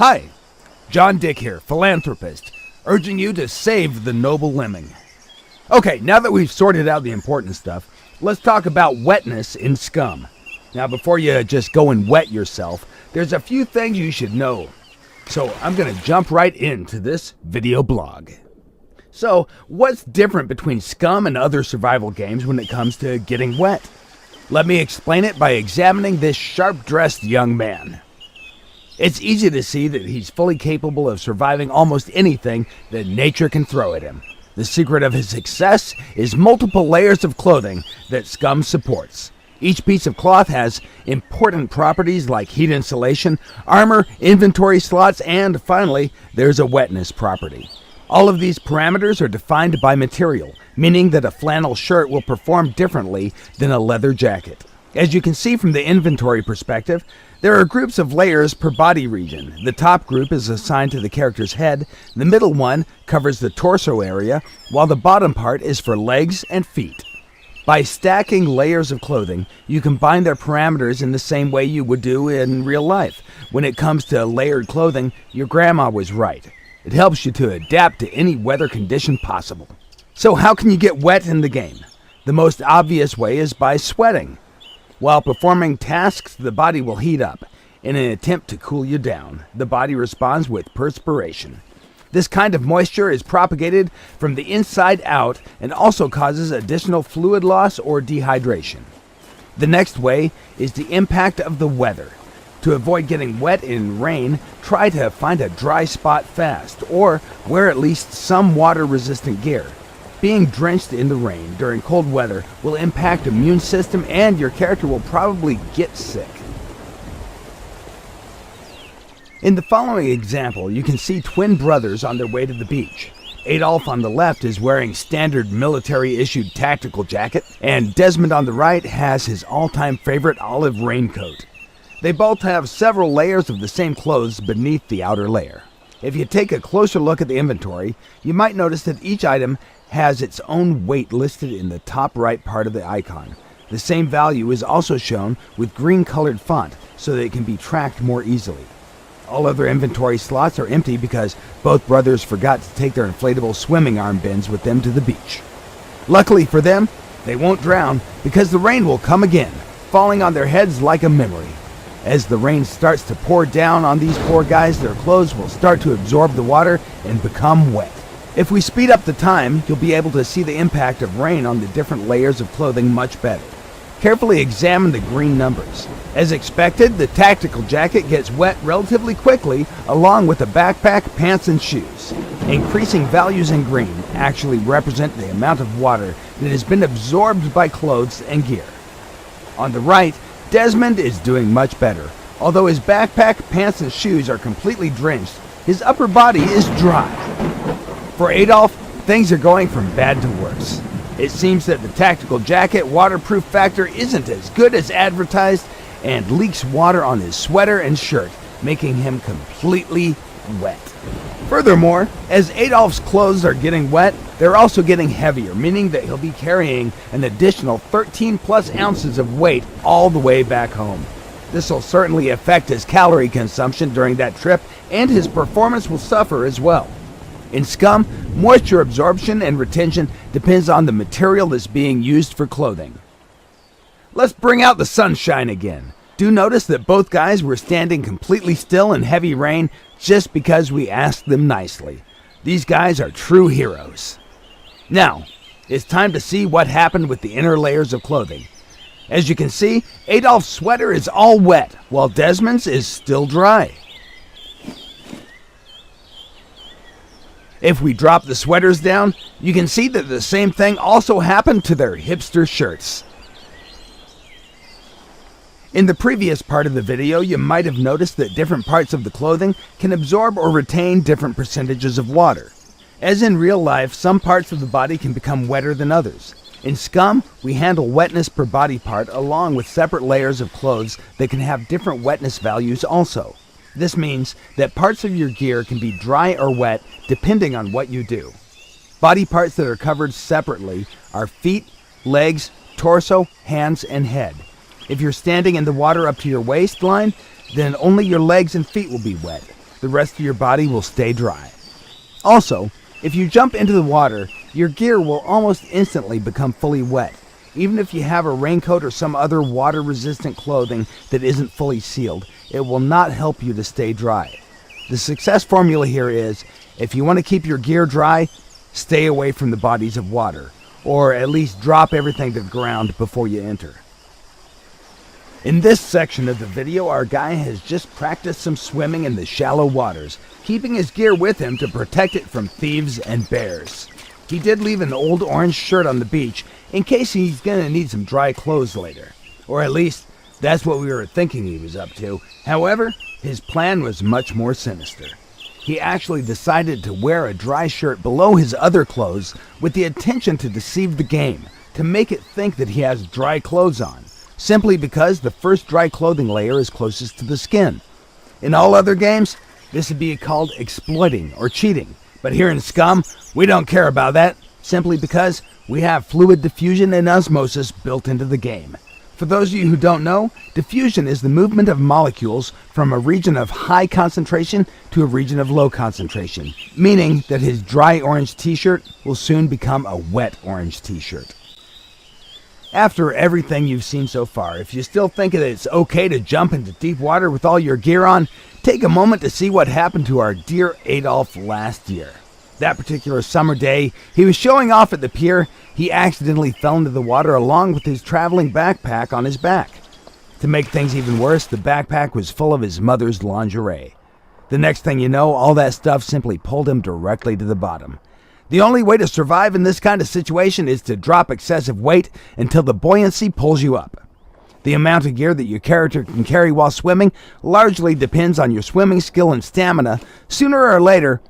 Hi, John Dick here, philanthropist, urging you to save the noble lemming. Okay, now that we've sorted out the important stuff, let's talk about wetness in SCUM. Now, before you just go and wet yourself, there's a few things you should know. So I'm going to jump right into this video blog. So, what's different between SCUM and other survival games when it comes to getting wet? Let me explain it by examining this sharp-dressed young man. It's easy to see that he's fully capable of surviving almost anything that nature can throw at him. The secret of his success is multiple layers of clothing that SCUM supports. Each piece of cloth has important properties like heat insulation, armor, inventory slots, and finally, there's a wetness property. All of these parameters are defined by material, meaning that a flannel shirt will perform differently than a leather jacket. As you can see from the inventory perspective, there are groups of layers per body region. The top group is assigned to the character's head, the middle one covers the torso area, while the bottom part is for legs and feet. By stacking layers of clothing, you combine their parameters in the same way you would do in real life. When it comes to layered clothing, your grandma was right. It helps you to adapt to any weather condition possible. So how can you get wet in the game? The most obvious way is by sweating. While performing tasks, the body will heat up. In an attempt to cool you down, the body responds with perspiration. This kind of moisture is propagated from the inside out and also causes additional fluid loss or dehydration. The next way is the impact of the weather. To avoid getting wet in rain, try to find a dry spot fast or wear at least some water-resistant gear. Being drenched in the rain during cold weather will impact the immune system and your character will probably get sick. In the following example, you can see twin brothers on their way to the beach. Adolf on the left is wearing standard military-issued tactical jacket, and Desmond on the right has his all-time favorite olive raincoat. They both have several layers of the same clothes beneath the outer layer. If you take a closer look at the inventory, you might notice that each item has its own weight listed in the top right part of the icon. The same value is also shown with green-colored font so that it can be tracked more easily. All other inventory slots are empty because both brothers forgot to take their inflatable swimming arm bins with them to the beach. Luckily for them, they won't drown because the rain will come again, falling on their heads like a memory. As the rain starts to pour down on these poor guys, their clothes will start to absorb the water and become wet. If we speed up the time, you'll be able to see the impact of rain on the different layers of clothing much better. Carefully examine the green numbers. As expected, the tactical jacket gets wet relatively quickly, along with the backpack, pants, and shoes. Increasing values in green actually represent the amount of water that has been absorbed by clothes and gear. On the right, Desmond is doing much better. Although his backpack, pants, and shoes are completely drenched, his upper body is dry. For Adolf, things are going from bad to worse. It seems that the tactical jacket waterproof factor isn't as good as advertised and leaks water on his sweater and shirt, making him completely wet. Furthermore, as Adolf's clothes are getting wet, they're also getting heavier, meaning that he'll be carrying an additional 13 plus ounces of weight all the way back home. This will certainly affect his calorie consumption during that trip, and his performance will suffer as well. In SCUM, moisture absorption and retention depends on the material that's being used for clothing. Let's bring out the sunshine again. Do notice that both guys were standing completely still in heavy rain just because we asked them nicely. These guys are true heroes. Now, it's time to see what happened with the inner layers of clothing. As you can see, Adolf's sweater is all wet, while Desmond's is still dry. If we drop the sweaters down, you can see that the same thing also happened to their hipster shirts. In the previous part of the video, you might have noticed that different parts of the clothing can absorb or retain different percentages of water. As in real life, some parts of the body can become wetter than others. In SCUM, we handle wetness per body part along with separate layers of clothes that can have different wetness values also. This means that parts of your gear can be dry or wet depending on what you do. Body parts that are covered separately are feet, legs, torso, hands, and head. If you're standing in the water up to your waistline, then only your legs and feet will be wet. the rest of your body will stay dry. Also, if you jump into the water, your gear will almost instantly become fully wet, even if you have a raincoat or some other water-resistant clothing that isn't fully sealed. It will not help you to stay dry. The success formula here is, if you want to keep your gear dry, stay away from the bodies of water, or at least drop everything to the ground before you enter. In this section of the video, our guy has just practiced some swimming in the shallow waters, keeping his gear with him to protect it from thieves and bears. He did leave an old orange shirt on the beach in case he's going to need some dry clothes later. Or at least, that's what we were thinking he was up to. However, his plan was much more sinister. He actually decided to wear a dry shirt below his other clothes with the intention to deceive the game, to make it think that he has dry clothes on, simply because the first dry clothing layer is closest to the skin. In all other games, this would be called exploiting or cheating, but here in SCUM, we don't care about that, simply because we have fluid diffusion and osmosis built into the game. For those of you who don't know, diffusion is the movement of molecules from a region of high concentration to a region of low concentration, meaning that his dry orange t-shirt will soon become a wet orange t-shirt. After everything you've seen so far, if you still think that it's okay to jump into deep water with all your gear on, take a moment to see what happened to our dear Adolf last year. That particular summer day, he was showing off at the pier. He accidentally fell into the water along with his traveling backpack on his back. To make things even worse, the backpack was full of his mother's lingerie. The next thing you know, all that stuff simply pulled him directly to the bottom. The only way to survive in this kind of situation is to drop excessive weight until the buoyancy pulls you up. The amount of gear that your character can carry while swimming largely depends on your swimming skill and stamina. Sooner or later,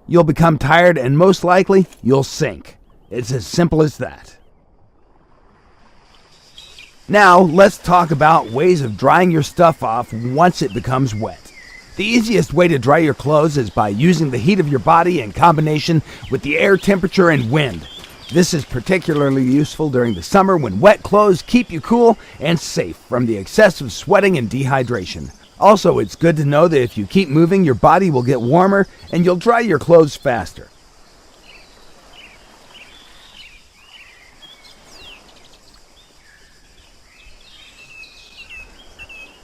you'll become tired and most likely you'll sink. It's as simple as that. Now, let's talk about ways of drying your stuff off once it becomes wet. The easiest way to dry your clothes is by using the heat of your body in combination with the air temperature and wind. This is particularly useful during the summer when wet clothes keep you cool and safe from the excessive sweating and dehydration. Also, it's good to know that if you keep moving, your body will get warmer and you'll dry your clothes faster.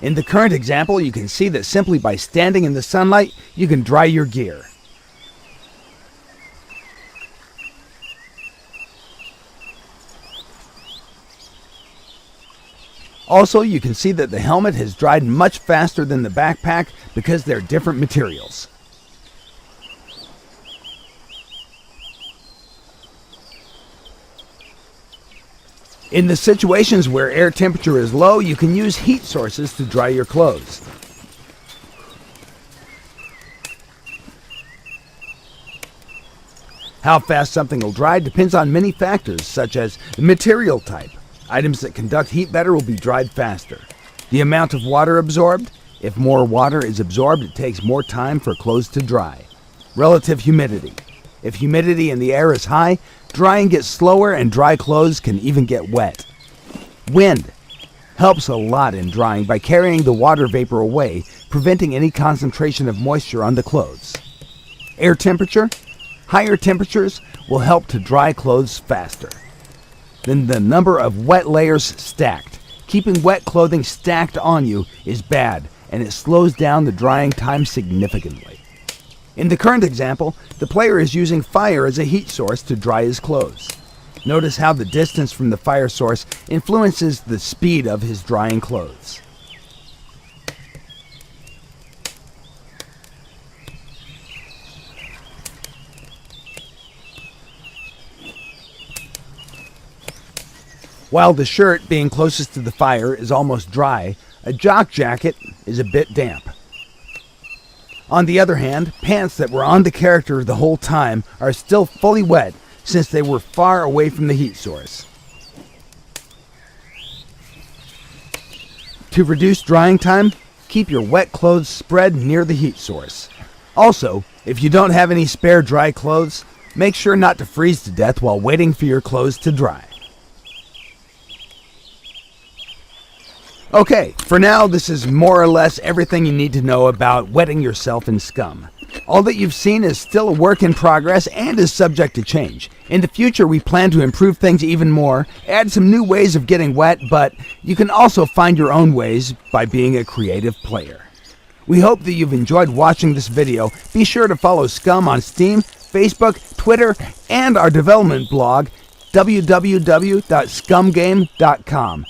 In the current example, you can see that simply by standing in the sunlight, you can dry your gear. Also, you can see that the helmet has dried much faster than the backpack because they're different materials. In the situations where air temperature is low, you can use heat sources to dry your clothes. How fast something will dry depends on many factors, such as the material type. Items that conduct heat better will be dried faster. The amount of water absorbed. If more water is absorbed, it takes more time for clothes to dry. Relative humidity. If humidity in the air is high, drying gets slower and dry clothes can even get wet. Wind helps a lot in drying by carrying the water vapor away, preventing any concentration of moisture on the clothes. Air temperature. Higher temperatures will help to dry clothes faster. Then the number of wet layers stacked. Keeping wet clothing stacked on you is bad, and it slows down the drying time significantly. In the current example, the player is using fire as a heat source to dry his clothes. Notice how the distance from the fire source influences the speed of his drying clothes. While the shirt, being closest to the fire, is almost dry, a jock jacket is a bit damp. On the other hand, pants that were on the character the whole time are still fully wet since they were far away from the heat source. To reduce drying time, keep your wet clothes spread near the heat source. Also, if you don't have any spare dry clothes, make sure not to freeze to death while waiting for your clothes to dry. Okay, for now, this is more or less everything you need to know about wetting yourself in SCUM. All that you've seen is still a work in progress and is subject to change. In the future, we plan to improve things even more, add some new ways of getting wet, but you can also find your own ways by being a creative player. We hope that you've enjoyed watching this video. Be sure to follow SCUM on Steam, Facebook, Twitter, and our development blog, www.scumgame.com.